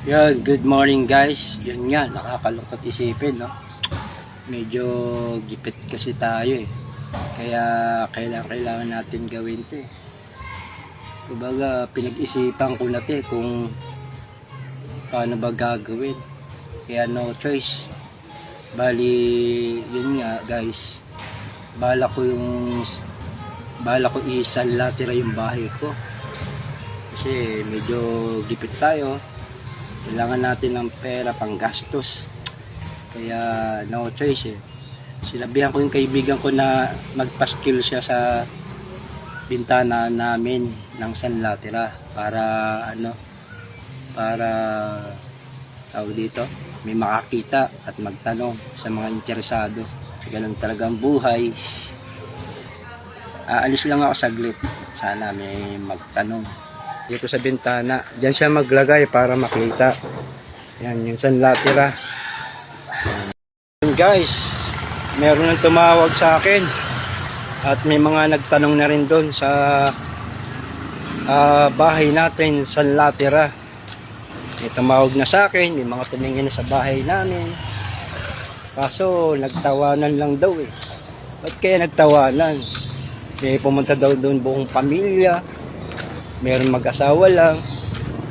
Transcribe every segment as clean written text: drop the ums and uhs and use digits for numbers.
Yan, good morning guys. Yun nga, nakakalungkot isipin, no? Medyo gipit kasi tayo eh. Kaya kailangan natin gawin 'to eh. Kumbaga, pinag-isipan ko na 'to eh, kung paano ba gagawin. Kaya no choice. Bali, yun nga guys. Bala ko isallatira yung bahay ko. Kasi medyo gipit tayo. Kailangan natin ng pera pang gastos. Kaya no choice eh. Sinabihan ko yung kaibigan ko na magpaskil siya sa bintana namin ng sanlatira para tawag dito, may makakita at magtanong sa mga interesado. Ganun talaga ang buhay. Aalis lang ako saglit. Sana may magtanong dito sa bintana. Diyan siya maglagay para makita. Yan, yung sanlatira. Guys, meron nang tumawag sa akin at may mga nagtanong na rin doon sa bahay natin, sanlatira. May tumawag na sa akin, may mga tumingin na sa bahay namin. Kaso nagtawanan lang daw eh. Ba't kaya nagtawanan? May pumunta daw doon buong pamilya. Meron mag-asawa lang,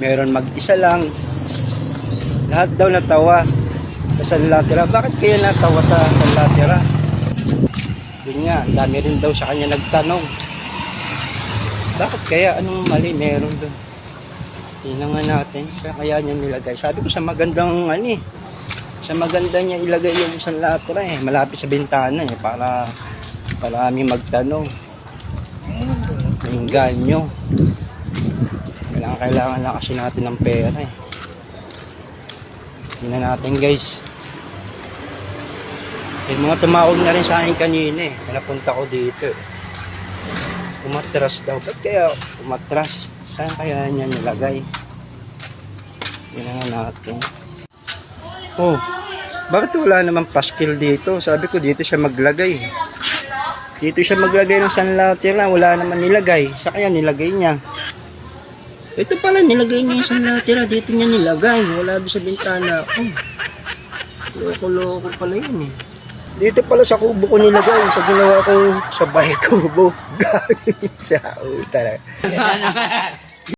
meron mag-isa lang. Lahat daw natawa sa sanlatira. Bakit kaya natawa sa sanlatira? Yun nga, dami rin daw sa kanya nagtanong. Bakit kaya? Anong mali meron doon? Tingnan nga natin. Kaya niya nilagay. Sabi ko sa magandang sa maganda niya ilagay yung sanlatira eh. Malapit sa bintana eh. Para marami magtanong. Nainganyo. Kailangan na kasi natin ng pera eh. Tingnan natin guys. May mga tumawag na rin sa akin kanina eh. Napunta ko dito eh. Umatras daw. Ba't kaya umatras? Saan kaya niya nilagay? Tingnan natin. Oh, bakit wala namang paskil dito? Sabi ko dito siya maglagay. Dito siya maglagay ng sanlatira. Wala naman nilagay. Saan kaya nilagay niya? Ito pala, nilagay niya yung sanlatira. Dito niya nilagay. Wala doon sa bintana. Loko-loko pala yun eh. Dito pala sa kubo ko nilagay. Sa ginawa ko sa bahay kubo. Gagawin sa uta.